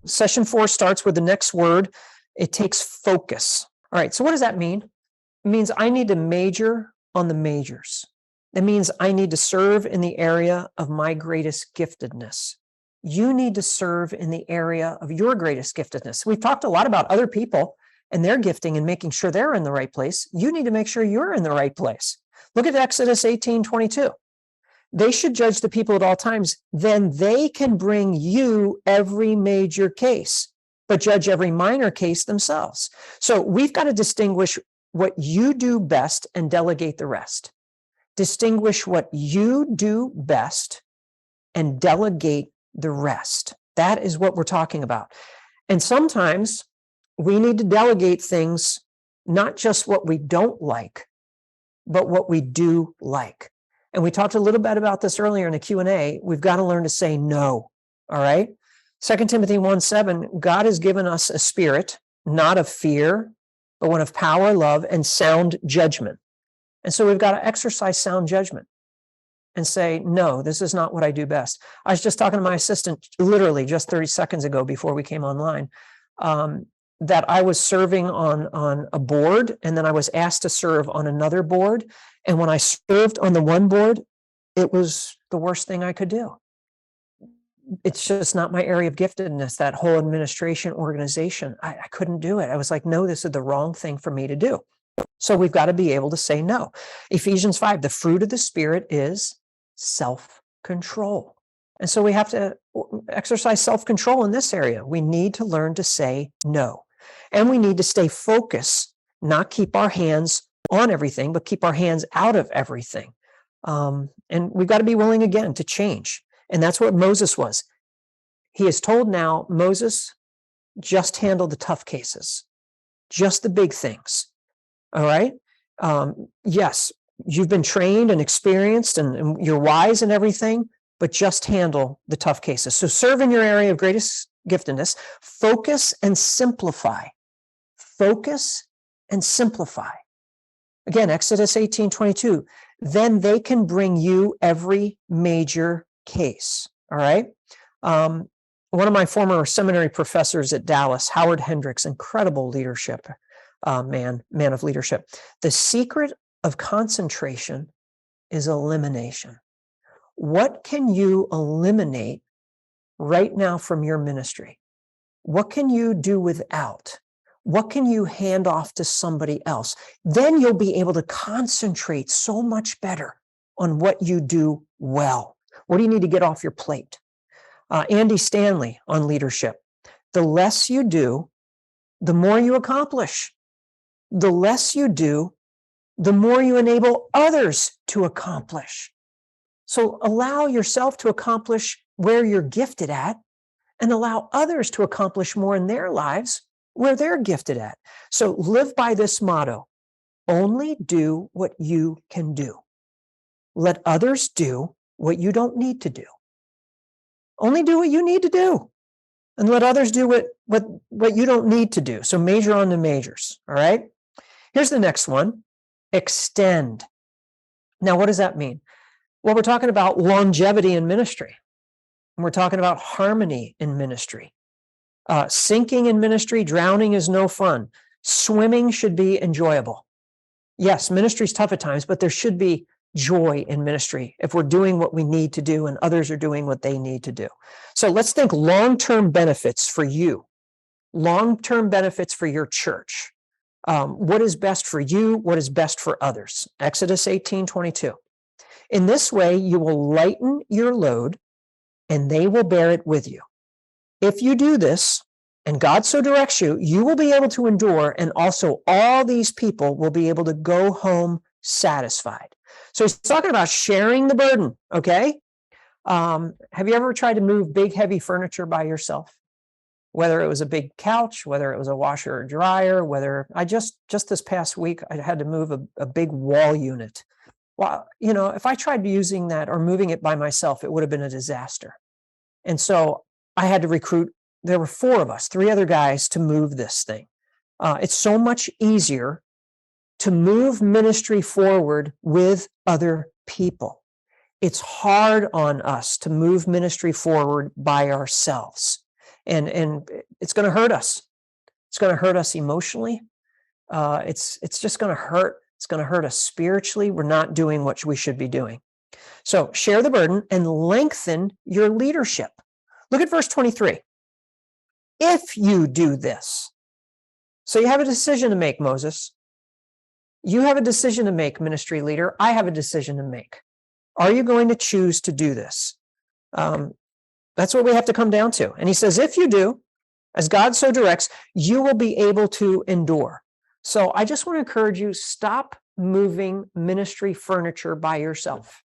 session 4 starts with the next word. It takes focus. All right, so what does that mean? It means I need to major on the majors. That means I need to serve in the area of my greatest giftedness. You need to serve in the area of your greatest giftedness. We've talked a lot about other people and their gifting and making sure they're in the right place. You need to make sure you're in the right place. Look at Exodus 18:22. They should judge the people at all times. Then they can bring you every major case, but judge every minor case themselves. So we've got to distinguish what you do best and delegate the rest. Distinguish what you do best and delegate the rest. That is what we're talking about. And sometimes we need to delegate things, not just what we don't like, but what we do like. And we talked a little bit about this earlier in the Q&A. We've got to learn to say no, all right? 2 Timothy 1:7, God has given us a spirit, not of fear, but one of power, love, and sound judgment. And so we've got to exercise sound judgment and say, no, this is not what I do best. I was just talking to my assistant literally just 30 seconds ago before we came online, that I was serving on a board, and then I was asked to serve on another board. And when I served on the one board, it was the worst thing I could do. It's just not my area of giftedness, that whole administration organization. I couldn't do it. I was like, no, this is the wrong thing for me to do. So we've got to be able to say no. Ephesians 5, the fruit of the Spirit is self-control. And so we have to exercise self-control in this area. We need to learn to say no. And we need to stay focused, not keep our hands on everything, but keep our hands out of everything. And we've got to be willing again to change. And that's what Moses was. He is told now, Moses, just handle the tough cases, just the big things. All right. Yes, you've been trained and experienced and you're wise and everything, but just handle the tough cases. So serve in your area of greatest giftedness, focus and simplify. Focus and simplify. Again, Exodus 18:22, then they can bring you every major case. All right. One of my former seminary professors at Dallas, Howard Hendricks, incredible leadership, man of leadership. The secret of concentration is elimination. What can you eliminate right now from your ministry? What can you do without? What can you hand off to somebody else? Then you'll be able to concentrate so much better on what you do well. What do you need to get off your plate? Andy Stanley on leadership. The less you do, the more you accomplish. The less you do, the more you enable others to accomplish. So allow yourself to accomplish where you're gifted at and allow others to accomplish more in their lives where they're gifted at. So live by this motto: only do what you can do. Let others do what you don't need to do. Only do what you need to do, and let others do what you don't need to do. So major on the majors, all right? Here's the next one: extend. Now, what does that mean? Well, we're talking about longevity in ministry. And we're talking about harmony in ministry. Sinking in ministry, drowning is no fun. Swimming should be enjoyable. Yes, ministry is tough at times, but there should be joy in ministry if we're doing what we need to do and others are doing what they need to do. So let's think long-term benefits for you, long-term benefits for your church. What is best for you? What is best for others? Exodus 18:22. In this way, you will lighten your load and they will bear it with you. If you do this, and God so directs you, you will be able to endure, and also all these people will be able to go home satisfied. So he's talking about sharing the burden, okay? Have you ever tried to move big, heavy furniture by yourself? Whether it was a big couch, whether it was a washer or dryer, whether just this past week, I had to move a big wall unit. Well, if I tried using that or moving it by myself, it would have been a disaster. And so I had to recruit, there were 4 of us, 3 other guys to move this thing. It's so much easier to move ministry forward with other people. It's hard on us to move ministry forward by ourselves. And it's going to hurt us. It's going to hurt us emotionally. It's just going to hurt. It's going to hurt us spiritually. We're not doing what we should be doing. So share the burden and lengthen your leadership. Look at verse 23. If you do this. So you have a decision to make, Moses. You have a decision to make, ministry leader. I have a decision to make. Are you going to choose to do this? That's what we have to come down to. And he says, if you do, as God so directs, you will be able to endure. So I just want to encourage you, stop moving ministry furniture by yourself.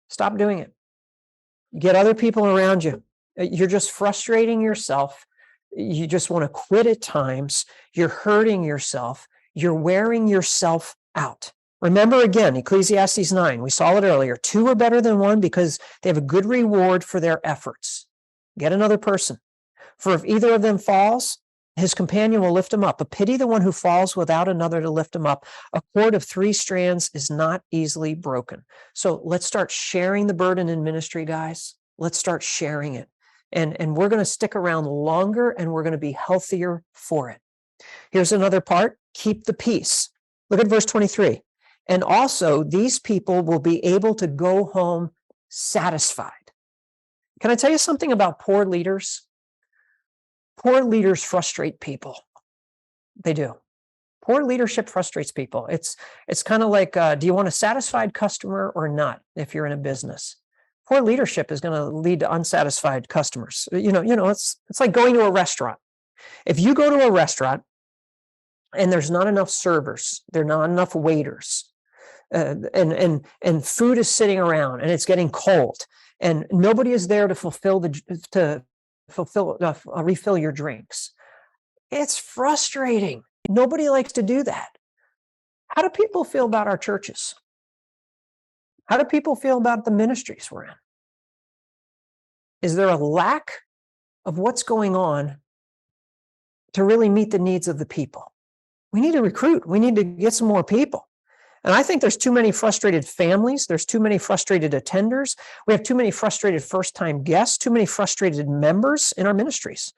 Stop doing it. Get other people around you. You're just frustrating yourself. You just want to quit at times. You're hurting yourself. You're wearing yourself out. Remember again, Ecclesiastes 9, we saw it earlier. 2 are better than 1 because they have a good reward for their efforts. Get another person. For if either of them falls, his companion will lift him up. A pity the one who falls without another to lift him up. A cord of 3 strands is not easily broken. So let's start sharing the burden in ministry, guys. Let's start sharing it. And we're going to stick around longer and we're going to be healthier for it. Here's another part. Keep the peace. Look at verse 23. And also, these people will be able to go home satisfied. Can I tell you something about poor leaders? Poor leaders frustrate people. They do. Poor leadership frustrates people. It's kind of like, do you want a satisfied customer or not if you're in a business? Poor leadership is going to lead to unsatisfied customers. It's like going to a restaurant. If you go to a restaurant and there's not enough servers, there are not enough waiters, and food is sitting around and it's getting cold, and nobody is there to refill your drinks. It's frustrating. Nobody likes to do that. How do people feel about our churches? How do people feel about the ministries we're in? Is there a lack of what's going on to really meet the needs of the people? We need to recruit. We need to get some more people. And I think there's too many frustrated families. There's too many frustrated attenders. We have too many frustrated first-time guests, too many frustrated members in our ministries.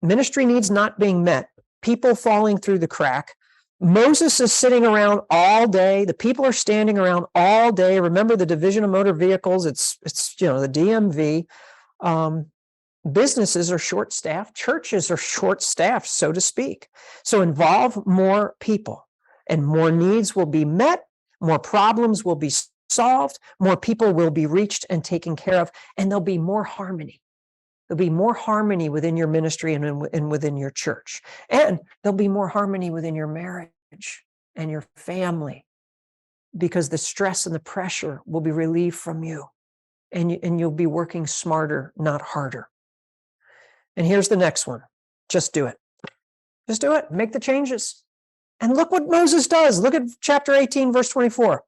Ministry needs not being met. People falling through the crack. Moses is sitting around all day. The people are standing around all day. Remember the Division of Motor Vehicles. It's the DMV. Businesses are short-staffed. Churches are short-staffed, so to speak. So involve more people. And more needs will be met, more problems will be solved, more people will be reached and taken care of, and there'll be more harmony. There'll be more harmony within your ministry and within your church. And there'll be more harmony within your marriage and your family, because the stress and the pressure will be relieved from you, and you'll be working smarter, not harder. And here's the next one. Just do it. Just do it. Make the changes. And look what Moses does. Look at chapter 18, verse 24.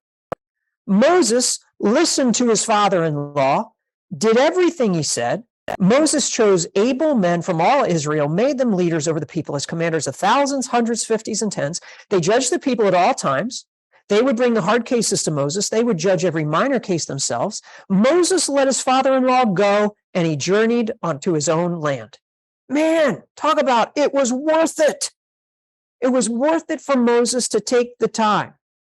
Moses listened to his father-in-law, did everything he said. Moses chose able men from all Israel, made them leaders over the people as commanders of thousands, hundreds, fifties, and tens. They judged the people at all times. They would bring the hard cases to Moses. They would judge every minor case themselves. Moses let his father-in-law go, and he journeyed onto his own land. Man, talk about it was worth it. It was worth it for Moses to take the time.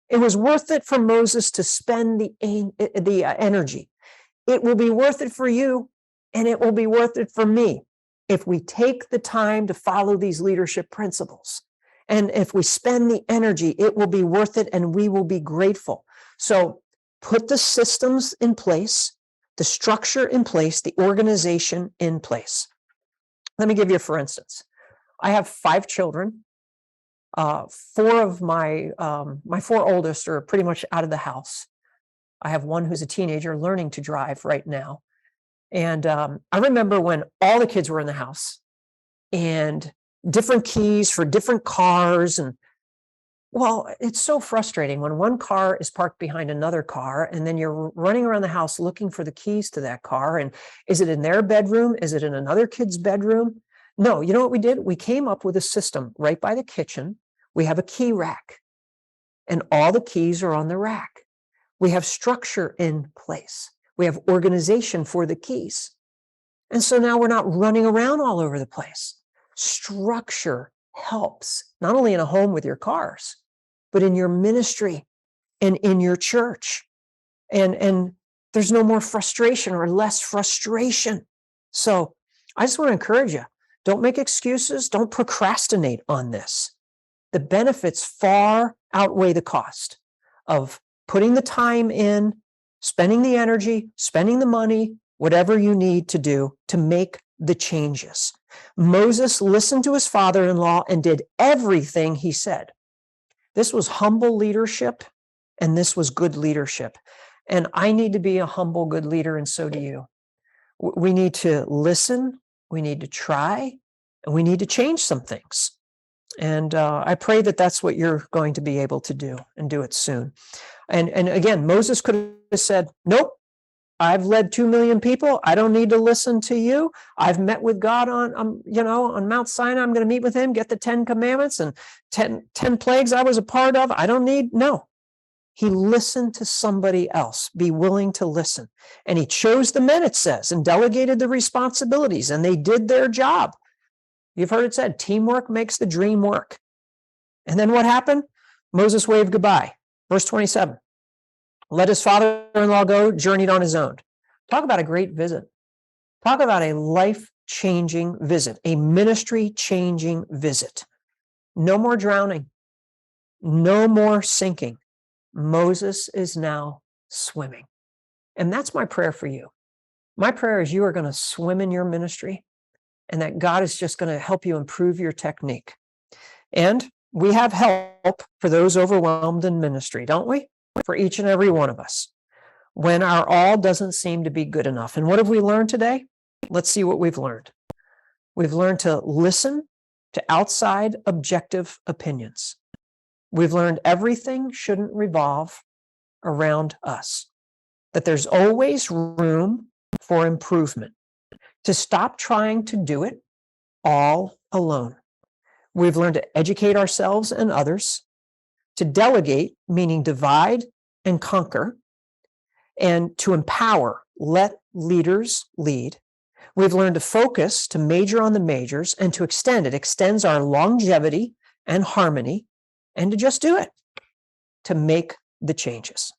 It was worth it for Moses to spend the energy. It will be worth it for you, and it will be worth it for me if we take the time to follow these leadership principles. And if we spend the energy, it will be worth it, and we will be grateful. So put the systems in place, the structure in place, the organization in place. Let me give you, for instance, I have 5 children. 4 of my 4 oldest are pretty much out of the house. I have one who's a teenager learning to drive right now. And I remember when all the kids were in the house and different keys for different cars. And well, it's so frustrating when one car is parked behind another car, and then you're running around the house looking for the keys to that car. And is it in their bedroom? Is it in another kid's bedroom? No, you know what we did? We came up with a system right by the kitchen. We have a key rack, and all the keys are on the rack. We have structure in place. We have organization for the keys. And so now we're not running around all over the place. Structure helps, not only in a home with your cars, but in your ministry and in your church. And there's no more frustration or less frustration. So I just want to encourage you, don't make excuses. Don't procrastinate on this. The benefits far outweigh the cost of putting the time in, spending the energy, spending the money, whatever you need to do to make the changes. Moses listened to his father-in-law and did everything he said. This was humble leadership, and this was good leadership. And I need to be a humble, good leader, and so do you. We need to listen, we need to try, and we need to change some things. And I pray that that's what you're going to be able to do, and do it soon. And again, Moses could have said, nope, I've led 2 million people. I don't need to listen to you. I've met with God on Mount Sinai. I'm going to meet with him, get the 10 commandments and 10 plagues I was a part of. I don't need, no. He listened to somebody else, be willing to listen. And he chose the men, it says, and delegated the responsibilities, and they did their job. You've heard it said, teamwork makes the dream work. And then what happened? Moses waved goodbye. Verse 27. Let his father-in-law go, journeyed on his own. Talk about a great visit. Talk about a life-changing visit, a ministry-changing visit. No more drowning. No more sinking. Moses is now swimming. And that's my prayer for you. My prayer is you are going to swim in your ministry, and that God is just going to help you improve your technique. And we have help for those overwhelmed in ministry, don't we? For each and every one of us, when our all doesn't seem to be good enough. And what have we learned today? Let's see what we've learned. We've learned to listen to outside objective opinions. We've learned everything shouldn't revolve around us, that there's always room for improvement, to stop trying to do it all alone. We've learned to educate ourselves and others, to delegate, meaning divide and conquer, and to empower, let leaders lead. We've learned to focus, to major on the majors, and to extend. It extends our longevity and harmony, and to just do it, to make the changes.